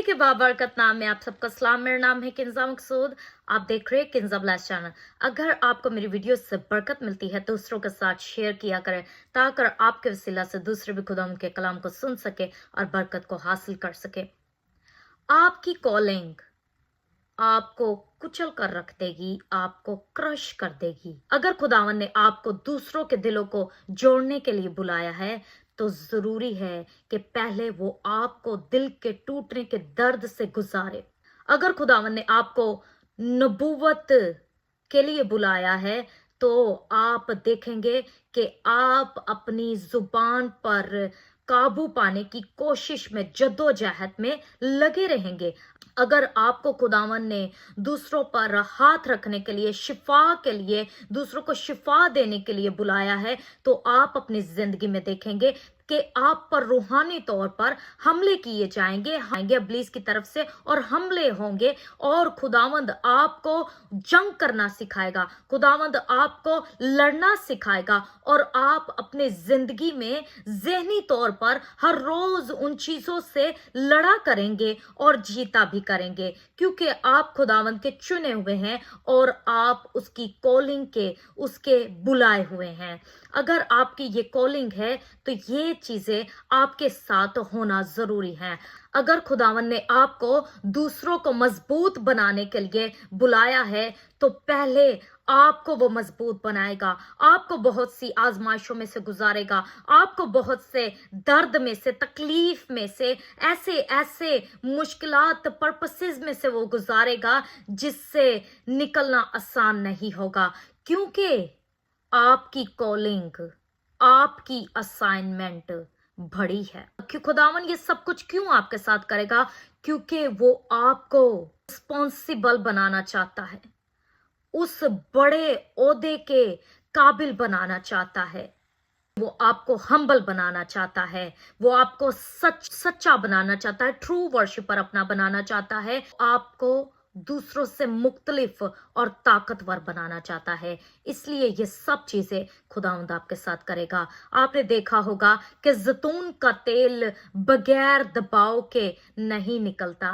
के बाबरकत नाम में आप सबका सलाम। मेरा नाम है किंजा मकसूद। आप देख रहे हैं किंजा ब्लास्ट चैनल। अगर आपको मेरी वीडियो से बरकत मिलती है तो दूसरों के साथ शेयर किया करें ताकि आपके वसीला से दूसरे भी खुदा उनके कलाम को सुन सके और बरकत को हासिल कर सके। आपकी कॉलिंग आपको कुचल कर रख देगी, आपको क्रश कर देगी। अगर खुदावन ने आपको दूसरों के दिलों को जोड़ने के लिए बुलाया है तो जरूरी है कि पहले वो आपको दिल के टूटने के दर्द से गुजारे। अगर खुदावन ने आपको नबूवत के लिए बुलाया है तो आप देखेंगे कि आप अपनी जुबान पर काबू पाने की कोशिश में जद्दोजहद में लगे रहेंगे। अगर आपको खुदावन ने दूसरों पर हाथ रखने के लिए, शिफा के लिए, दूसरों को शिफा देने के लिए बुलाया है तो आप अपनी जिंदगी में देखेंगे कि आप पर रूहानी तौर पर हमले किए जाएंगे इब्लीस की तरफ से, और हमले होंगे। और खुदावंद आपको जंग करना सिखाएगा, खुदावंद आपको लड़ना सिखाएगा, और आप अपने जिंदगी में ज़हनी तौर पर हर रोज उन चीजों से लड़ा करेंगे और जीता भी करेंगे, क्योंकि आप खुदावंद के चुने हुए हैं और आप उसकी कॉलिंग के, उसके बुलाए हुए हैं। अगर आपकी ये कॉलिंग है तो ये चीजें आपके साथ होना जरूरी है। अगर खुदावन ने आपको दूसरों को मजबूत बनाने के लिए बुलाया है तो पहले आपको वो मजबूत बनाएगा, आपको बहुत सी आजमाइशों में से गुजारेगा, आपको बहुत से दर्द में से, तकलीफ में से, ऐसे ऐसे मुश्किलात पर्पसेस में से वो गुजारेगा जिससे निकलना आसान नहीं होगा, क्योंकि आपकी कॉलिंग, आपकी असाइनमेंट बड़ी है। कि खुदावन ये सब कुछ क्यों आपके साथ करेगा? क्योंकि वो आपको रिस्पॉन्सिबल बनाना चाहता है, उस बड़े ओहदे के काबिल बनाना चाहता है। वो आपको हम्बल बनाना चाहता है, वो आपको सच्चा बनाना चाहता है, ट्रू वर्शिपर अपना बनाना चाहता है, आपको दूसरों से मुख्तलिफ और ताकतवर बनाना चाहता है। इसलिए ये सब चीजें खुदावंद आपके साथ करेगा। आपने देखा होगा कि जैतून का तेल बगैर दबाव के नहीं निकलता।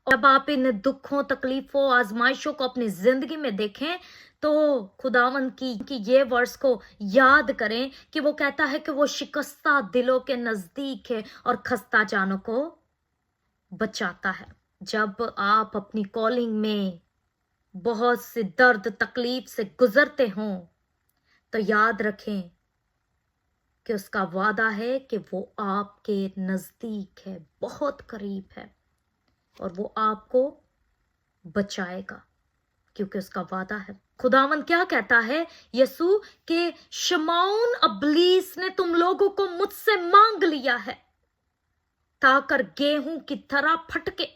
जब आप इन दुखों, तकलीफों, आजमाइशों को अपनी जिंदगी में देखें तो खुदावंद की ये वर्स को याद करें कि वो कहता है कि वो शिकस्ता दिलों के नजदीक है और खस्ता जानों को बचाता है। जब आप अपनी कॉलिंग में बहुत से दर्द, तकलीफ से गुजरते हों तो याद रखें कि उसका वादा है कि वो आपके नजदीक है, बहुत करीब है, और वो आपको बचाएगा क्योंकि उसका वादा है। खुदावन क्या कहता है यसू के शमौन अब्लीस ने तुम लोगों को मुझसे मांग लिया है ताकर गेहूं की तरह फटके।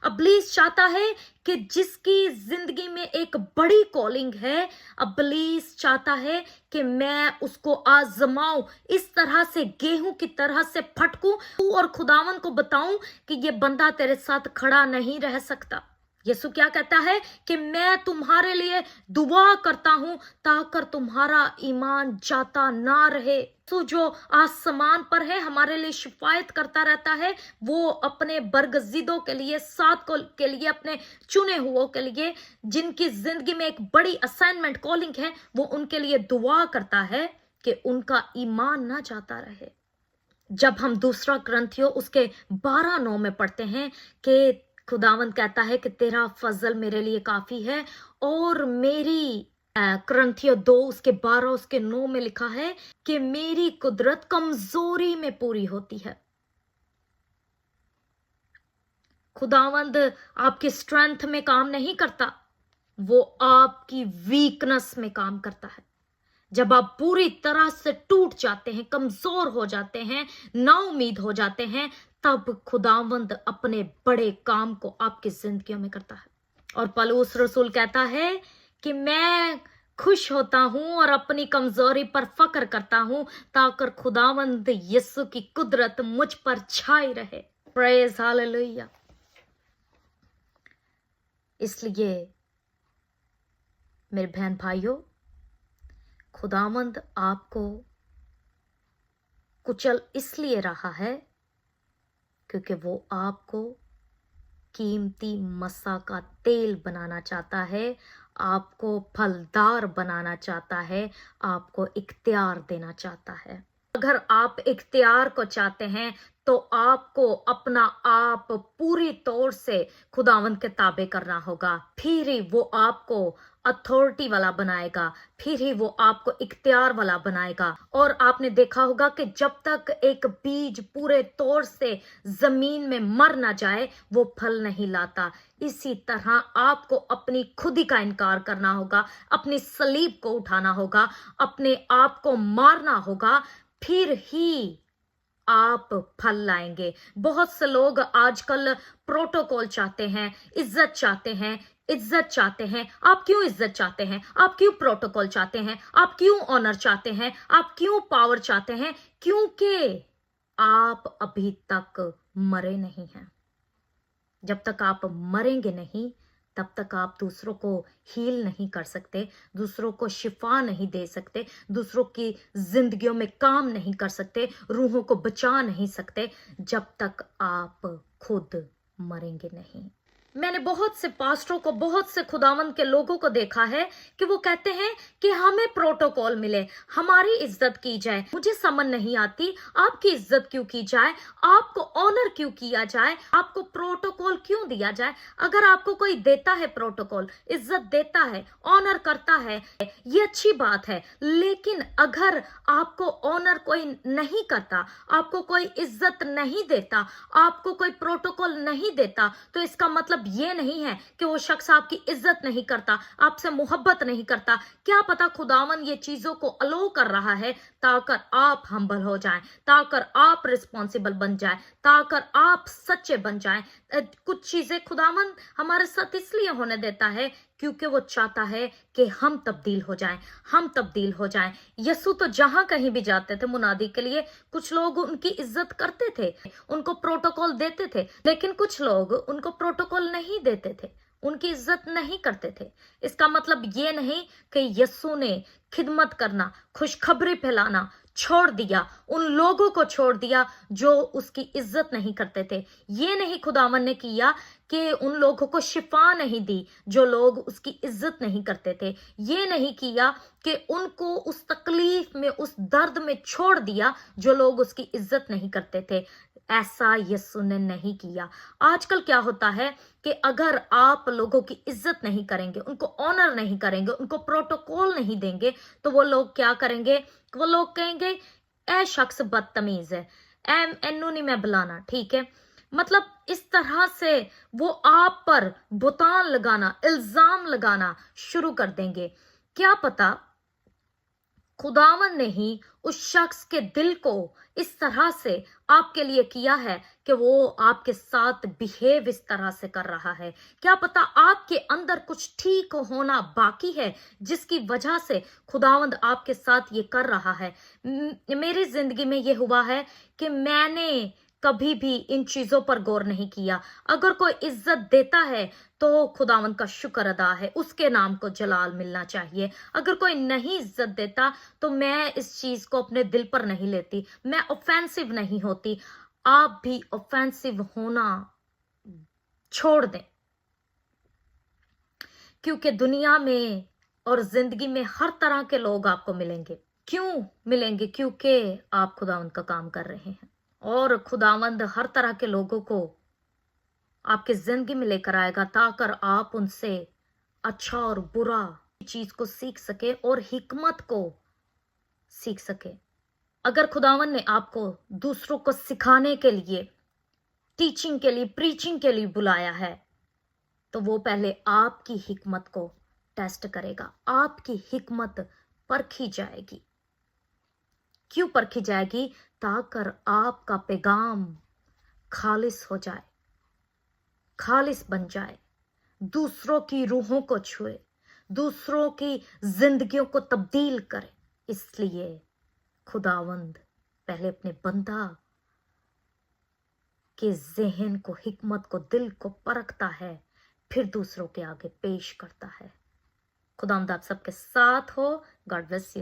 अब्लीस चाहता है कि जिसकी जिंदगी में एक बड़ी कॉलिंग है, अब्लीस चाहता है कि मैं उसको आजमाऊं, इस तरह से गेहूं की तरह से फटकूं और खुदावन को बताऊं कि ये बंदा तेरे साथ खड़ा नहीं रह सकता। यीशु क्या कहता है कि मैं तुम्हारे लिए दुआ करता हूं ताकर तुम्हारा ईमान जाता ना रहे। तो जो आसमान पर है हमारे लिए शिफायत करता रहता है, वो अपने बरगजीदों के लिए, साथ के लिए, अपने चुने हुओं के लिए, जिनकी जिंदगी में एक बड़ी असाइनमेंट, कॉलिंग है, वो उनके लिए दुआ करता है कि उनका ईमान ना जाता रहे। जब हम दूसरा ग्रंथियों उसके 12:9 में पढ़ते हैं कि खुदावंद कहता है कि तेरा फजल मेरे लिए काफी है, और मेरी ग्रंथियों 2 उसके 12 उसके 9 में लिखा है कि मेरी कुदरत कमजोरी में पूरी होती है। खुदावंद आपकी स्ट्रेंथ में काम नहीं करता, वो आपकी वीकनेस में काम करता है। जब आप पूरी तरह से टूट जाते हैं, कमजोर हो जाते हैं, नाउमीद हो जाते हैं, तब खुदावंद अपने बड़े काम को आपकी जिंदगियों में करता है। और पौलुस रसूल कहता है कि मैं खुश होता हूं और अपनी कमजोरी पर फक्र करता हूं ताकि खुदावंद यीशु की कुदरत मुझ पर छाई रहे। Praise hallelujah. इसलिए मेरे बहन भाइयों, खुदावंद आपको कुचल इसलिए रहा है क्योंकि वो आपको कीमती मसा का तेल बनाना चाहता है, आपको फलदार बनाना चाहता है, आपको इख्तियार देना चाहता है। अगर आप इख्तियार को चाहते हैं तो आपको अपना आप पूरी तौर से खुदावंद के ताबे करना होगा, फिर ही वो आपको अथॉरिटी वाला बनाएगा, फिर ही वो आपको इख्तियार वाला बनाएगा। और आपने देखा होगा कि जब तक एक बीज पूरे तौर से जमीन में मर ना जाए वो फल नहीं लाता। इसी तरह आपको अपनी खुदी का इनकार करना होगा, अपनी सलीब को उठाना होगा, अपने आप को मारना होगा, फिर ही आप फल लाएंगे। बहुत से लोग आजकल प्रोटोकॉल चाहते हैं, इज्जत चाहते हैं, इज्जत चाहते हैं। आप क्यों इज्जत चाहते हैं? आप क्यों प्रोटोकॉल चाहते हैं? आप क्यों ऑनर चाहते हैं? आप क्यों पावर चाहते हैं? क्योंकि आप अभी तक मरे नहीं हैं। जब तक आप मरेंगे नहीं तब तक आप दूसरों को हील नहीं कर सकते, दूसरों को शिफा नहीं दे सकते, दूसरों की जिंदगियों में काम नहीं कर सकते, रूहों को बचा नहीं सकते जब तक आप खुद मरेंगे नहीं। मैंने बहुत से पास्टरों को, बहुत से खुदावंद के लोगों को देखा है कि वो कहते हैं कि हमें प्रोटोकॉल मिले, हमारी इज्जत की जाए। मुझे समझ नहीं आती आपकी इज्जत क्यों की जाए, आपको ऑनर क्यों किया जाए, आपको प्रोटोकॉल क्यों दिया जाए। अगर आपको कोई देता है प्रोटोकॉल, इज्जत देता है, ऑनर करता है, ये अच्छी बात है। लेकिन अगर आपको ऑनर कोई नहीं करता, आपको कोई इज्जत नहीं देता, आपको कोई प्रोटोकॉल नहीं देता, तो इसका मतलब ये नहीं है कि वो शख्स आपकी इज्जत नहीं करता, आपसे मोहब्बत नहीं करता। क्या पता खुदावन ये चीजों को अलो कर रहा है ताकि आप हम्बल हो जाएं, ताकि आप रिस्पॉन्सिबल बन जाएं, ताकि आप सच्चे बन जाएं। कुछ चीजें खुदावन हमारे साथ इसलिए होने देता है क्योंकि वो चाहता है कि हम तब्दील हो जाएं, हम तब्दील हो जाएं। यसु तो जहां कहीं भी जाते थे मुनादी के लिए, कुछ लोग उनकी इज्जत करते थे, उनको प्रोटोकॉल देते थे, लेकिन कुछ लोग उनको प्रोटोकॉल नहीं देते थे, उनकी इज्जत नहीं करते थे। इसका मतलब ये नहीं कि यसु ने खिदमत करना, खुशखबरी फैलाना छोड़ दिया, उन लोगों को छोड़ दिया जो उसकी इज्जत नहीं करते थे। ये नहीं खुदावन ने किया कि उन लोगों को शिफा नहीं दी जो लोग उसकी इज्जत नहीं करते थे। ये नहीं किया कि उनको उस तकलीफ में, उस दर्द में छोड़ दिया जो लोग उसकी इज्जत नहीं करते थे। ऐसा यीशु ने नहीं किया। आजकल क्या होता है कि अगर आप लोगों की इज्जत नहीं करेंगे, उनको ऑनर नहीं करेंगे, उनको प्रोटोकॉल नहीं देंगे, तो वो लोग क्या करेंगे? वो लोग कहेंगे ए शख्स बदतमीज है, एनू नहीं मैं बुलाना, ठीक है। मतलब इस तरह से वो आप पर बुतान लगाना, इल्जाम लगाना शुरू कर देंगे। क्या पता खुदावन ने ही उस शख्स के दिल को इस तरह से आपके लिए किया है कि वो आपके साथ बिहेव इस तरह से कर रहा है। क्या पता आपके अंदर कुछ ठीक होना बाकी है जिसकी वजह से खुदावंद आपके साथ ये कर रहा है। मेरी जिंदगी में ये हुआ है कि मैंने कभी भी इन चीजों पर गौर नहीं किया। अगर कोई इज्जत देता है तो खुदावंद का शुक्र अदा है, उसके नाम को जलाल मिलना चाहिए। अगर कोई नहीं इज्जत देता तो मैं इस चीज को अपने दिल पर नहीं लेती, मैं ऑफेंसिव नहीं होती। आप भी ऑफेंसिव होना छोड़ दें, क्योंकि दुनिया में और जिंदगी में हर तरह के लोग आपको मिलेंगे। क्यों मिलेंगे? क्योंकि आप खुदावंद का काम कर रहे हैं, और खुदावंद हर तरह के लोगों को आपकी जिंदगी में लेकर आएगा ताकि आप उनसे अच्छा और बुरा चीज को सीख सके और हिकमत को सीख सके। अगर खुदावंद ने आपको दूसरों को सिखाने के लिए, टीचिंग के लिए, प्रीचिंग के लिए बुलाया है, तो वो पहले आपकी हिकमत को टेस्ट करेगा। आपकी हिकमत परखी जाएगी। क्यों परखी जाएगी? ताकि आपका पैगाम खालिस हो जाए, खालिस बन जाए, दूसरों की रूहों को छुए, दूसरों की जिंदगियों को तब्दील करे। इसलिए खुदावंद पहले अपने बंदा के जहन को, हिकमत को, दिल को परखता है, फिर दूसरों के आगे पेश करता है। खुदावंद आप सबके साथ हो। God bless you.